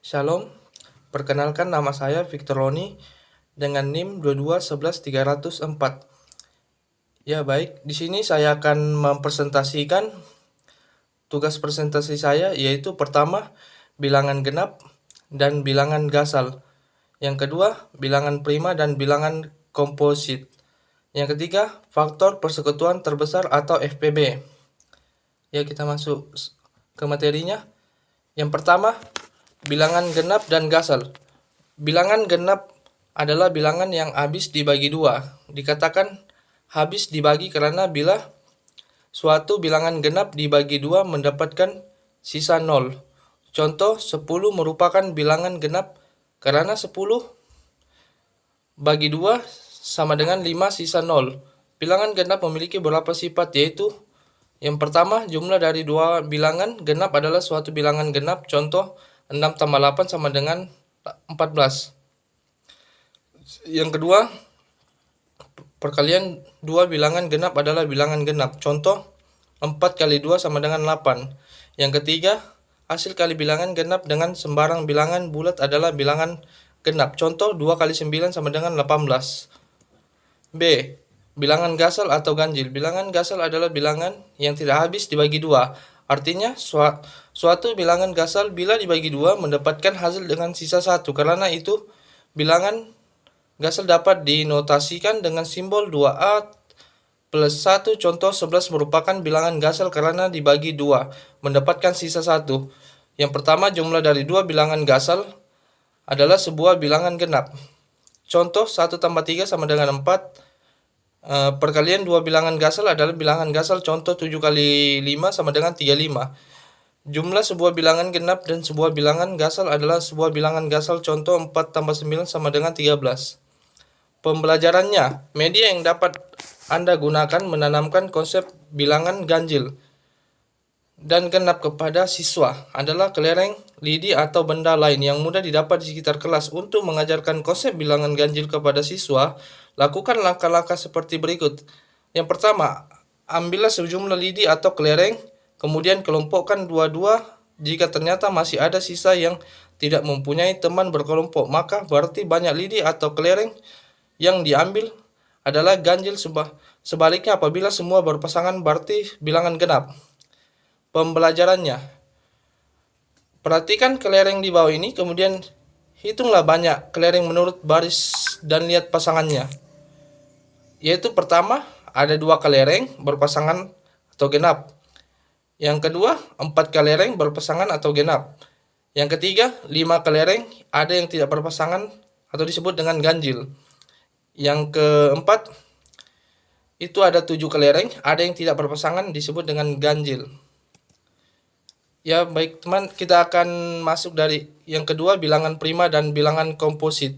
Shalom, perkenalkan nama saya Victor Roni dengan NIM 2211304. Ya baik, di sini saya akan mempresentasikan tugas presentasi saya, yaitu pertama, bilangan genap dan bilangan gasal. Yang kedua, bilangan prima dan bilangan komposit. Yang ketiga, faktor persekutuan terbesar atau FPB. Ya, kita masuk ke materinya. Yang pertama, bilangan genap dan gasal. Bilangan genap adalah bilangan yang habis dibagi dua. Dikatakan habis dibagi karena bila suatu bilangan genap dibagi dua mendapatkan sisa 0. Contoh, 10 merupakan bilangan genap karena 10 bagi 2 sama dengan 5 sisa 0. Bilangan genap memiliki beberapa sifat, yaitu yang pertama, jumlah dari dua bilangan genap adalah suatu bilangan genap. Contoh, 6 tambah 8 sama dengan 14. Yang kedua, perkalian dua bilangan genap adalah bilangan genap. Contoh, 4 kali 2 sama dengan 8. Yang ketiga, hasil kali bilangan genap dengan sembarang bilangan bulat adalah bilangan genap. Contoh, 2 kali 9 sama dengan 18. B. Bilangan gasal atau ganjil. Bilangan gasal adalah bilangan yang tidak habis dibagi dua. Artinya, suatu bilangan gasal bila dibagi dua mendapatkan hasil dengan sisa 1. Karena itu, bilangan gasal dapat dinotasikan dengan simbol 2A plus 1. Contoh, 11 merupakan bilangan gasal karena dibagi 2 mendapatkan sisa 1. Yang pertama, jumlah dari dua bilangan gasal adalah sebuah bilangan genap. Contoh, 1 tambah 3 sama dengan 4. Perkalian dua bilangan gasal adalah bilangan gasal. Contoh, 7 kali 5 sama dengan 35. Jumlah sebuah bilangan genap dan sebuah bilangan gasal adalah sebuah bilangan gasal. Contoh, 4 tambah 9 sama dengan 13. Pembelajarannya, media yang dapat Anda gunakan menanamkan konsep bilangan ganjil dan genap kepada siswa adalah kelereng, lidi, atau benda lain yang mudah didapat di sekitar kelas. Untuk mengajarkan konsep bilangan ganjil kepada siswa, lakukan langkah-langkah seperti berikut. Yang pertama, ambillah sejumlah lidi atau kelereng, kemudian kelompokkan dua-dua. Jika ternyata masih ada sisa yang tidak mempunyai teman berkelompok, maka berarti banyak lidi atau kelereng yang diambil adalah ganjil. Sebaliknya, apabila semua berpasangan berarti bilangan genap. Pembelajarannya, perhatikan kelereng di bawah ini, kemudian hitunglah banyak kelereng menurut baris dan lihat pasangannya. Yaitu pertama, ada 2 kelereng berpasangan atau genap. Yang kedua, 4 kelereng berpasangan atau genap. Yang ketiga, 5 kelereng ada yang tidak berpasangan atau disebut dengan ganjil. Yang keempat, itu ada 7 kelereng ada yang tidak berpasangan disebut dengan ganjil. Ya baik teman, kita akan masuk dari yang kedua, bilangan prima dan bilangan komposit.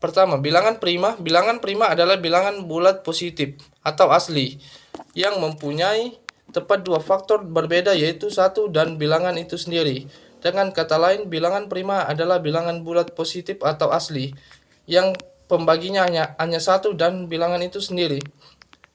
Pertama, bilangan prima. Bilangan prima adalah bilangan bulat positif atau asli yang mempunyai tepat dua faktor berbeda, yaitu 1 dan bilangan itu sendiri. Dengan kata lain, bilangan prima adalah bilangan bulat positif atau asli yang pembaginya hanya 1 dan bilangan itu sendiri.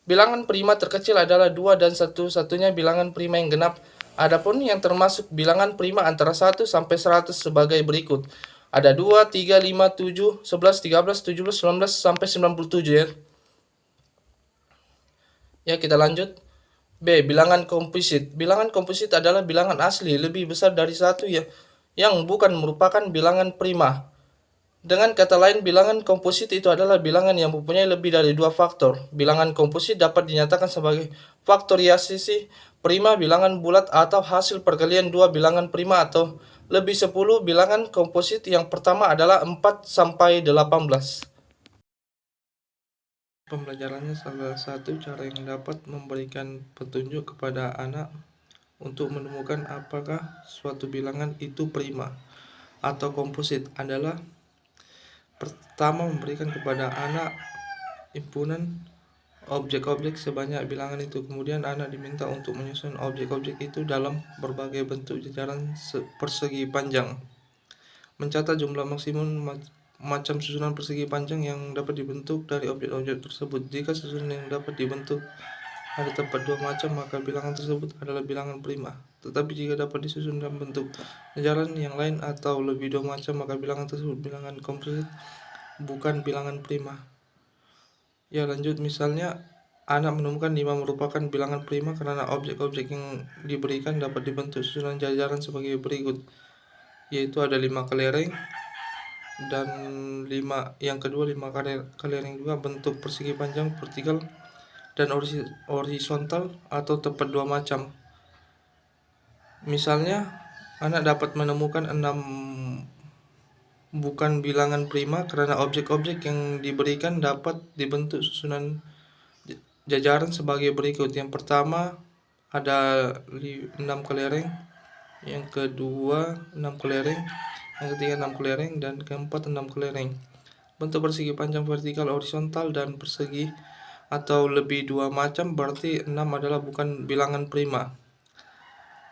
Bilangan prima terkecil adalah 2 dan satu-satunya bilangan prima yang genap. Adapun yang termasuk bilangan prima antara 1 sampai 100 sebagai berikut. Ada 2, 3, 5, 7, 11, 13, 17, 19 sampai 97 ya. Ya, kita lanjut. B. Bilangan komposit. Bilangan komposit adalah bilangan asli lebih besar dari 1 ya, yang bukan merupakan bilangan prima. Dengan kata lain, bilangan komposit itu adalah bilangan yang mempunyai lebih dari 2 faktor. Bilangan komposit dapat dinyatakan sebagai faktoriasi prima bilangan bulat atau hasil perkalian 2 bilangan prima atau lebih 10 bilangan komposit. Yang pertama adalah 4 sampai 18. Pembelajarannya salah satu cara yang dapat memberikan petunjuk kepada anak untuk menemukan apakah suatu bilangan itu prima atau komposit adalah pertama, memberikan kepada anak himpunan objek-objek sebanyak bilangan itu. Kemudian anak diminta untuk menyusun objek-objek itu dalam berbagai bentuk jajaran persegi panjang. Mencatat jumlah maksimum macam susunan persegi panjang yang dapat dibentuk dari objek-objek tersebut. Jika susunan yang dapat dibentuk ada tepat 2 macam, maka bilangan tersebut adalah bilangan prima. Tetapi jika dapat disusun dalam bentuk jajaran yang lain atau lebih dua macam, maka bilangan tersebut bilangan komposit, bukan bilangan prima. Ya, lanjut. Misalnya, anak menemukan 5 merupakan bilangan prima karena objek-objek yang diberikan dapat dibentuk susunan jajaran sebagai berikut, yaitu ada 5 kelereng dan 5 yang kedua 5 kelereng juga bentuk persegi panjang, vertikal, dan horizontal atau tepat dua macam. Misalnya, anak dapat menemukan 6 bukan bilangan prima karena objek-objek yang diberikan dapat dibentuk susunan jajaran sebagai berikut. Yang pertama ada 6 kelereng, yang kedua 6 kelereng, yang ketiga 6 kelereng, dan keempat 6 kelereng. Bentuk persegi panjang, vertikal, horizontal, dan persegi atau lebih dua macam, berarti 6 adalah bukan bilangan prima.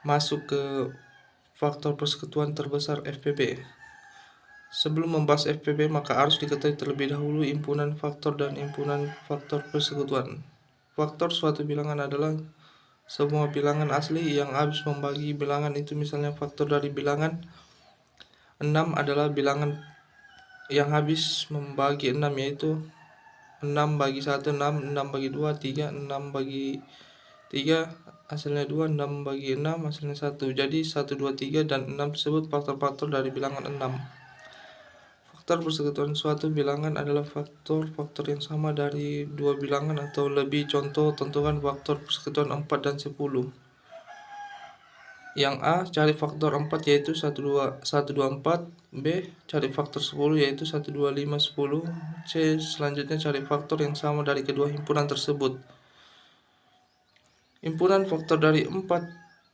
Masuk ke faktor persekutuan terbesar FPB. Sebelum membahas FPB, maka harus diketahui terlebih dahulu himpunan faktor dan himpunan faktor persekutuan. Faktor suatu bilangan adalah semua bilangan asli yang habis membagi bilangan itu. Misalnya, faktor dari bilangan 6 adalah bilangan yang habis membagi 6, yaitu 6 bagi 1, 6, 6 bagi 2, 3, 6 bagi 3, hasilnya 2, 6 bagi 6, hasilnya 1. Jadi 1, 2, 3, dan 6 tersebut faktor-faktor dari bilangan 6. Faktor persekutuan suatu bilangan adalah faktor-faktor yang sama dari dua bilangan atau lebih. Contoh, tentukan faktor persekutuan 4 dan 10. Yang A, cari faktor 4 yaitu 1, 2, 4. B, cari faktor 10 yaitu 1, 2, 5, 10. C, selanjutnya cari faktor yang sama dari kedua himpunan tersebut. Himpunan faktor dari 4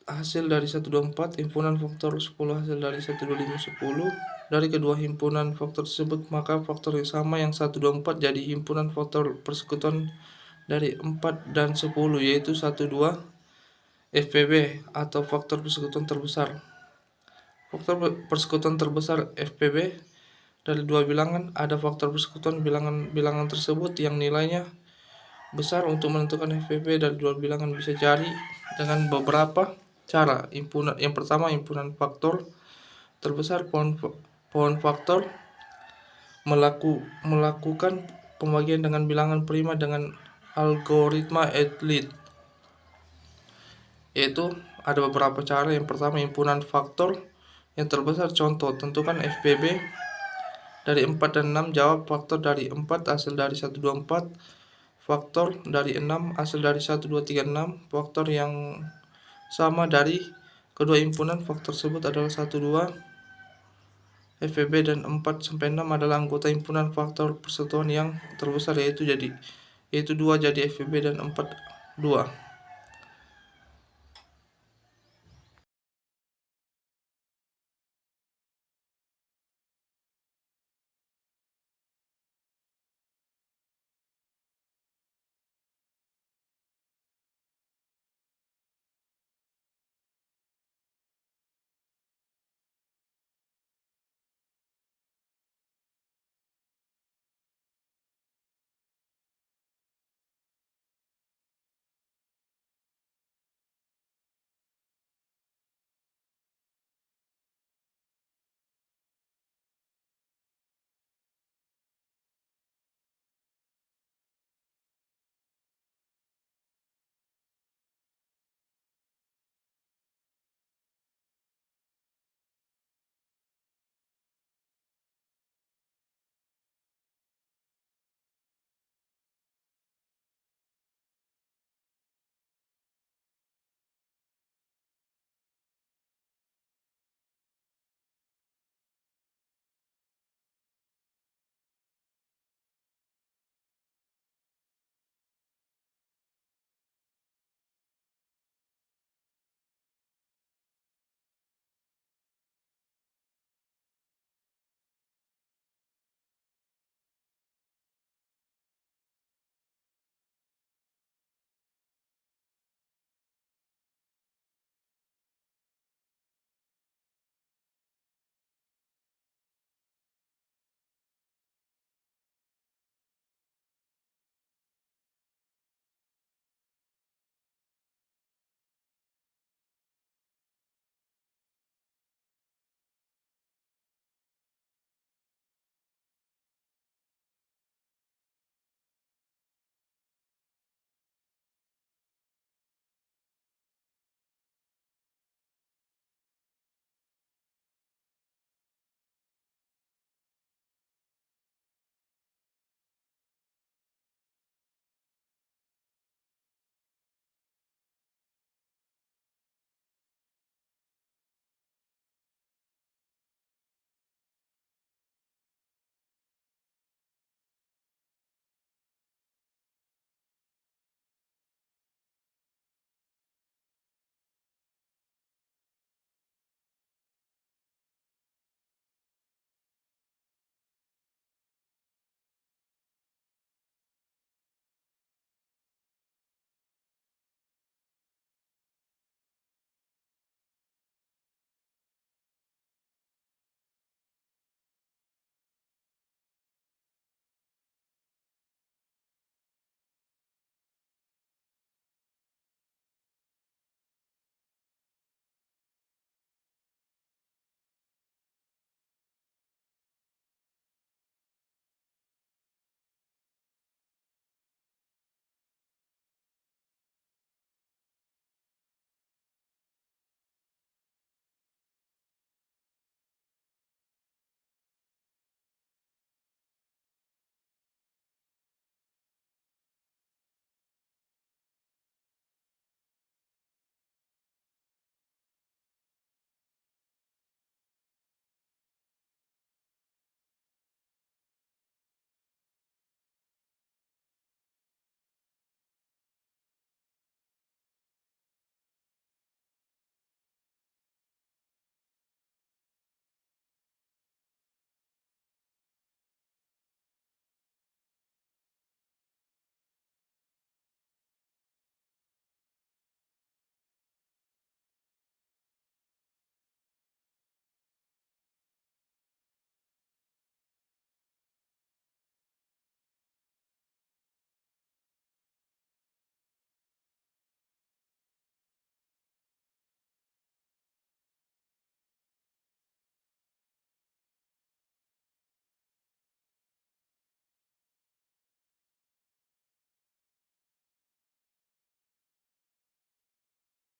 hasil dari 1, 2, 4. Himpunan faktor 10 hasil dari 1, 2, 5, 10. Dari kedua himpunan faktor tersebut, maka faktor yang sama yang 1, 2, 4 jadi himpunan faktor persekutuan dari 4 dan 10, yaitu 1, 2 FPB atau faktor persekutuan terbesar. Faktor persekutuan terbesar FPB dari dua bilangan. Ada faktor persekutuan bilangan tersebut yang nilainya besar. Untuk menentukan FPB dari dua bilangan bisa cari dengan beberapa cara. Yang pertama, himpunan faktor terbesar. Pohon faktor melakukan pembagian dengan bilangan prima dengan algoritma Euclid, yaitu ada beberapa cara. Yang pertama, himpunan faktor yang terbesar. Contoh, tentukan FPB dari 4 dan 6. Jawab faktor dari 4 hasil dari 1, 2, 4. Faktor dari 6 hasil dari 1, 2, 3, 6. Faktor yang sama dari kedua himpunan faktor tersebut adalah 1, 2 FPB, dan 4 sampai 6 adalah anggota himpunan faktor persekutuan yang terbesar, yaitu 2 jadi FPB dan 4 2.